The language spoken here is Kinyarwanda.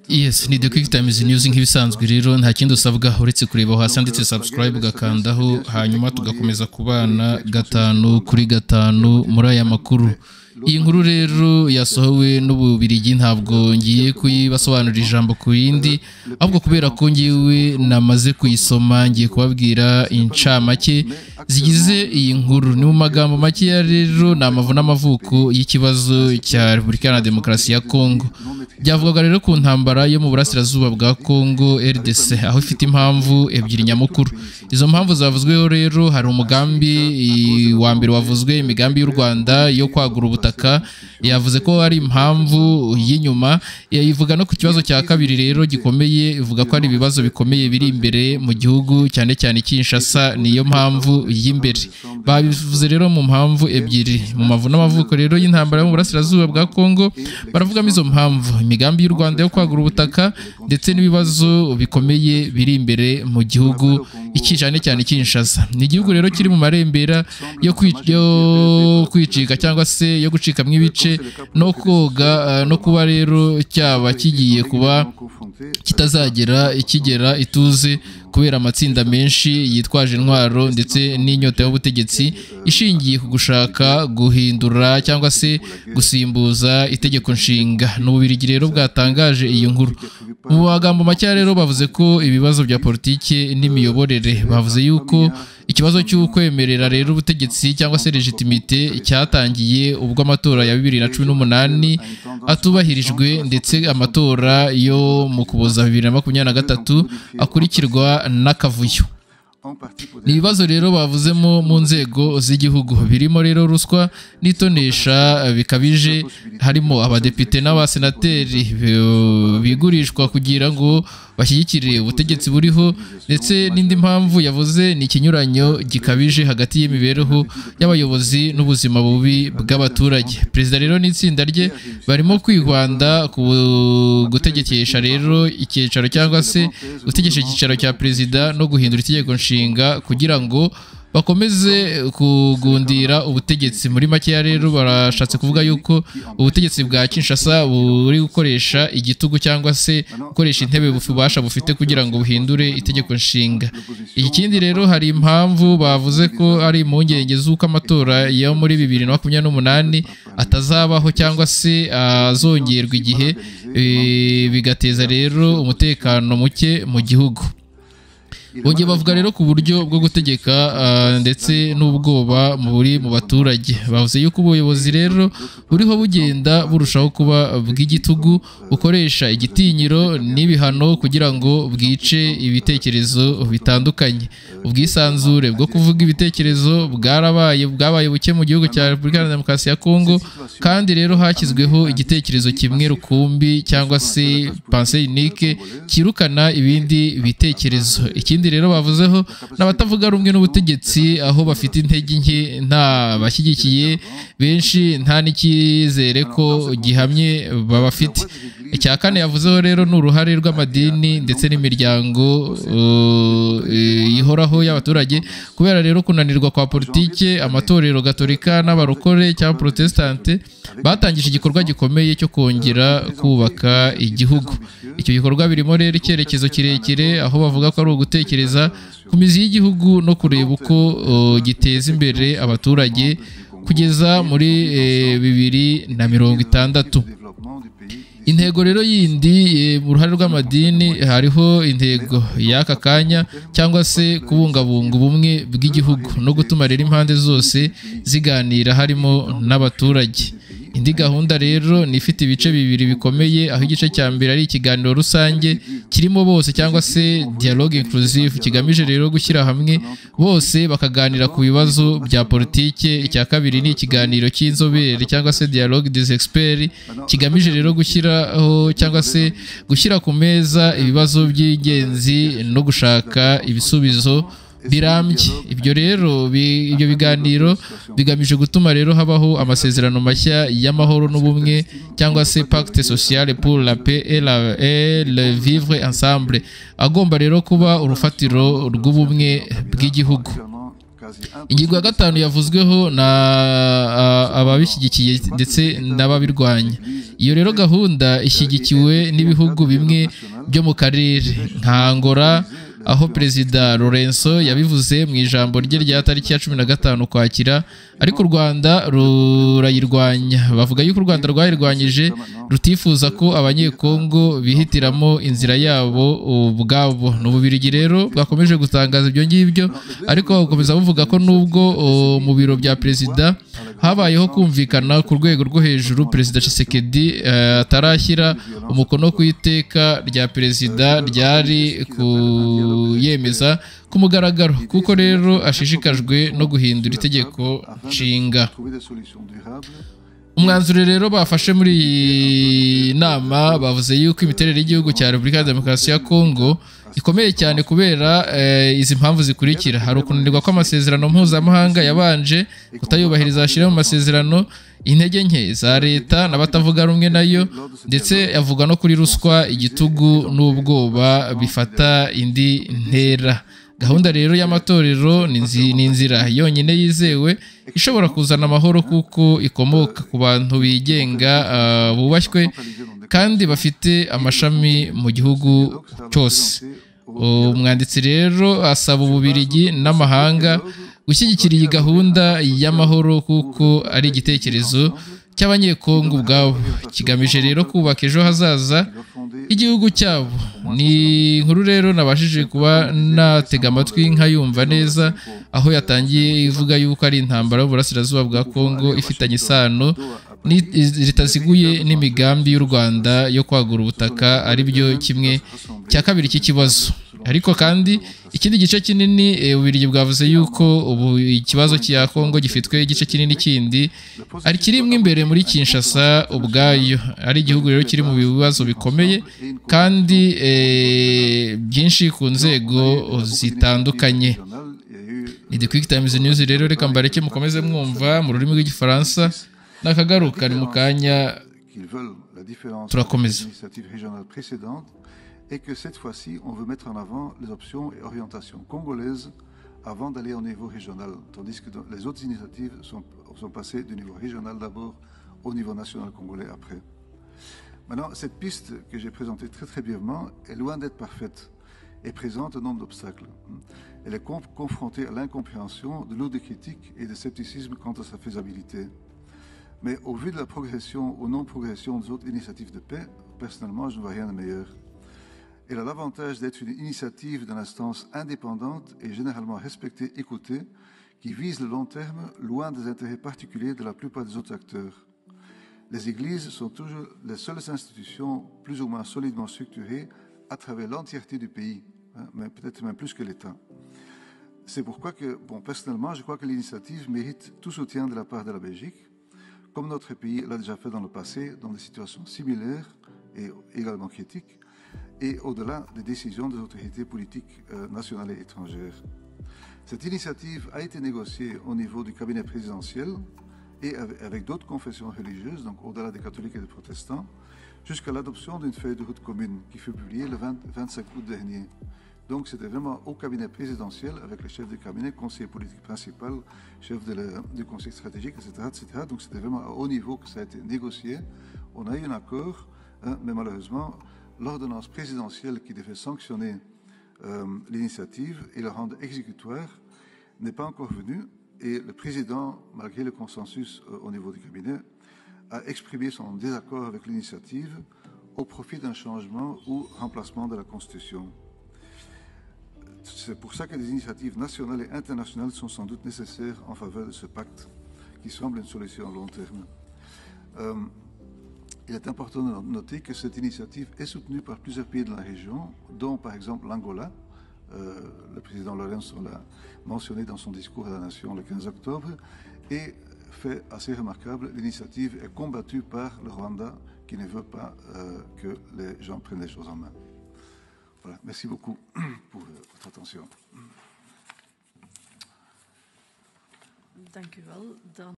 Yes, ni The Quick Times News nk'ibisanzwe rero nta kindi usabwa uretse kureba hasi handitse subscribe ugakandaho hanyuma tugakomeza kubana 5 muri aya makuru. Iyi nkuru rero yasohowe n'Ububiligi ntabwo ngiye kuyibasobanurira ijambo ku yindi, ahubwo kubera ko ngiwe namaze kuyisoma ngiye kubabwira incamake zigize iyi nkuru. Ni mu magambo make ya rero n'amavu n'amavuko y'ikibazo cya Repubulika ya Demokarasi ya Kongo. Byavugaga rero ku ntambara yo mu burasirazuba bwa Kongo RDC, aho ifite impamvu ebyiri nyamukuru. Izo mpamvu zavuzweho rero hari umugambi wa mbere wavuzwe, imigambi y'u Rwanda yo kwagura ubutaka, yavuze ko ari impamvu y'inyuma. Ivuga no ku kibazo cya kabiri rero gikomeye, ivuga ko ari ibibazo bikomeye biri imbere mu gihugu cyane cyane Kinshasa, niyo mpamvu y'imbere. Babivuze rero mu mpamvu ebyiri. Mu mavu n'amavuko rero y'intambara yo mu burasirazuba bwa Kongo baravugamo izo mpamvu, imigambi y'u Rwanda yo kwagura ubutaka ndetse n'ibibazo bikomeye biri imbere mu gihugu cyane cyane Kinshasa. Ni igihugu rero kiri mu marembera yo kwicika cyangwa se yo gucikamo ibice no koga no kuba rero cyaba kigiye kuba kigera ituze kubera amatsinda menshi yitwaje intwaro ndetse n'inyota y'ubutegetsi ishingiye ku gushaka guhindura cyangwa se gusimbuza itegeko nshinga. N'Ububiligi rero bwatangaje iyi nkuru. Mu magambo make rero bavuze ko ibibazo bya politike n'imiyoborere, bavuze yuko ikibazo cy'ukwemerera rero ubutegetsi cyangwa se legitimite cyatangiye ubwo amatora ya 2018 atubahirijwe ndetse amatora yo mu Kuboza 2023 akurikirwa n'akavuyo. Ni ibibazo rero bavuzemo mu nzego z'igihugu, birimo rero ruswa n'itonesha bikabije, harimo abadepite n'abasenateri bigurishwa kugira ngo bashyigikire ubutegetsi buriho, ndetse n'indi mpamvu yavuze ni ikinyuranyo gikabije hagati y'imibereho y'abayobozi n'ubuzima bubi bw'abaturage. Perezida rero n'itsinda rye barimo kwihwanda ku gutegekesha rero icyicaro cyangwa se gutegekesha icyicaro cya perezida no guhindura itegeko nshinga kugira ngo bakomeze kugundira ubutegetsi. Muri make rero barashatse kuvuga yuko ubutegetsi bwa Kinshasa buri gukoresha igitugu cyangwa se gukoresha intebe ububasha bufite kugira ngo buhindure itegeko nshinga. Ikindi rero hari impamvu bavuze ko ari impungenge z'uko amatora yo muri 2028 atazabaho cyangwa se azongerwa igihe, bigateza rero umutekano muke mu gihugu. Bongeye bavuga rero ku buryo bwo gutegeka ndetse n'ubwoba muri mu baturage. Bavuze yuko ubuyobozi rero buriho bugenda burushaho kuba bw'igitugu, bukoresha igitinyiro n'ibihano kugira ngo bwice ibitekerezo bitandukanye. Ubwisanzure bwo kuvuga ibitekerezo bwabaye buke mu gihugu cya Repubulika ya Demokarasi ya Kongo, kandi rero hashyizweho igitekerezo kimwe rukumbi cyangwa se pensée unique kirukana ibindi bitekerezo. Ikindi rero bavuzeho n'abatavuga rumwe n'ubutegetsi, aho bafite intege nke, nta bashyigikiye benshi, nta n'icyizere ko gihamye babafite. Icya kane yavuzeho rero ni uruhare rw'amadini ndetse n'imiryango ihoraho y'abaturage, kubera rero kunanirwa kwa politike. Amatorero gatolika n'abarokore cyangwa protestante batangije igikorwa gikomeye cyo kongera kubaka igihugu. Icyo gikorwa birimo rero icyerekezo kirekire, aho bavuga ko ari ugutekereza ku mizi y'igihugu no kureba uko giteza imbere abaturage kugeza muri 2060. Intego rero yindi mu ruhare rw'amadini, hariho intego y'aka kanya cyangwa se kubungabunga ubumwe bw'igihugu no gutuma rero impande zose ziganira harimo n'abaturage. Indi gahunda rero ni ifite ibice bibiri bikomeye, aho igice cya mbere ari ikiganiro rusange kirimo bose cyangwa se dialogue inclusive, kigamije rero gushyira hamwe bose bakaganira ku bibazo bya politike. Icya kabiri ni ikiganiro cy'inzobere cyangwa se dialogue des experts, kigamije rero gushyiraho cyangwa se gushyira ku meza ibibazo by'ingenzi no gushaka ibisubizo birambye. Ibyo biganiro bigamije gutuma rero habaho amasezerano mashya y'amahoro n'ubumwe cyangwa se pacte social pour la paix et le vivre ensemble, agomba rero kuba urufatiro rw'ubumwe bw'igihugu. ingingo ya gatanu yavuzweho na ababishyigikiye ndetse n'ababirwanya. Iyo rero gahunda ishyigikiwe n'ibihugu bimwe byo mu karere nka Angola, aho Perezida Lourenço yabivuze mu ijambo rye rya tariki ya 15 Ukwakira, ariko u Rwanda rurayirwanya. Bavuga yuko u Rwanda rwayirwanyije rutifuza ko abanyekongo bihitiramo inzira yabo ubwabo. N'Ububiligi rero bwakomeje gutangaza ibyo ngibyo, ariko bakomeza bavuga ko nubwo mu biro bya Perezida habayeho kumvikana ku rwego rwo hejuru, Perezida Tshisekedi atarashyira umukono ku iteka rya Perezida ryari kuyemeza ku mugaragaro, kuko rero ashishikajwe no guhindura itegeko nshinga. Umwanzuro rero bafashe muri iyi nama bavuze yuko imiterere y'igihugu cya Repubulika ya Demokarasi ya Kongo ikomeye cyane kubera izi mpamvu zikurikira: hari ukunanirwa kw'amasezerano mpuzamahanga yabanje kutayubahiriza ashyira mu masezerano, intege nke za leta n'abatavuga rumwe nayo, ndetse yavuga no kuri ruswa, igitugu n'ubwoba bifata indi ntera. Gahunda rero y'amatorero ni inzira yonyine yizewe ishobora kuzana amahoro, kuko ikomoka ku bantu bigenga bubashywe kandi bafite amashami mu gihugu cyose. Umwanditsi rero asaba Ububiligi n'amahanga gushyigikira iyi gahunda y'amahoro, kuko ari igitekerezo cy'abanyekongo ubwabo, kigamije rero kubaka ejo hazaza igihugu cyabo. Ni inkuru rero nabashije kuba natega amatwi nkayumva neza, aho yatangiye ivuga yuko ari intambara y'uburasirazuba bwa Kongo ifitanye isano ritaziguye n'imigambi y'u Rwanda yo kwagura ubutaka, ari byo kimwe cya kabiri cy'ikibazo. Ariko kandi ikindi gice kinini Ububiligi bwavuze yuko ubu ikibazo cya Kongo gifitwe igice kinini kindi ari kirimwe imbere muri Kinshasa ubwayo, ari igihugu rero kiri mu bibazo bikomeye kandi byinshi ku nzego zitandukanye. Ni The Quick Times News rero, reka mbareke mukomeze mwumva mu rurimi rw'igifaransa, nakagaruka ni mu kanya turakomeza. Et que cette fois-ci, on veut mettre en avant les options et orientations congolaises avant d'aller au niveau régional, tandis que les autres initiatives sont passées du niveau régional d'abord au niveau national congolais après. Maintenant, cette piste que j'ai présentée très brièvement est loin d'être parfaite et présente un nombre d'obstacles. Elle est confrontée à l'incompréhension, de lourdes critiques et de scepticisme quant à sa faisabilité. Mais au vu de la progression ou non-progression des autres initiatives de paix, personnellement, je ne vois rien de meilleur. Elle a l'avantage d'être une initiative d'une instance indépendante et généralement respectée, écoutée, qui vise le long terme, loin des intérêts particuliers de la plupart des autres acteurs. Les églises sont toujours les seules institutions plus ou moins solidement structurées à travers l'entièreté du pays, mais peut-être même plus que l'État. C'est pourquoi que, personnellement, je crois que l'initiative mérite tout soutien de la part de la Belgique, comme notre pays l'a déjà fait dans le passé, dans des situations similaires et également critiques, et au-delà des décisions des autorités politiques nationales et étrangères. Cette initiative a été négociée au niveau du cabinet présidentiel et avec d'autres confessions religieuses, donc au-delà des catholiques et des protestants, jusqu'à l'adoption d'une feuille de route commune qui fut publiée le 25 août dernier. Donc c'était vraiment au cabinet présidentiel, avec le chef du cabinet, conseiller politique principal, chef du conseil stratégique, etc. Donc c'était vraiment à haut niveau que ça a été négocié. On a eu un accord, mais malheureusement, l'ordonnance présidentielle qui devait sanctionner l'initiative et la rendre exécutoire n'est pas encore venue, et le président, malgré le consensus au niveau du cabinet, a exprimé son désaccord avec l'initiative au profit d'un changement ou remplacement de la Constitution. C'est pour ça que des initiatives nationales et internationales sont sans doute nécessaires en faveur de ce pacte, qui semble une solution à long terme. Il est important de noter que cette initiative est soutenue par plusieurs pays de la région, dont par exemple l'Angola. Le président Lourenço l'a mentionné dans son discours à la Nation le 15 octobre. Et fait assez remarquable, l'initiative est combattue par le Rwanda, qui ne veut pas que les gens prennent les choses en main. Voilà, merci beaucoup pour votre attention. Dank u wel.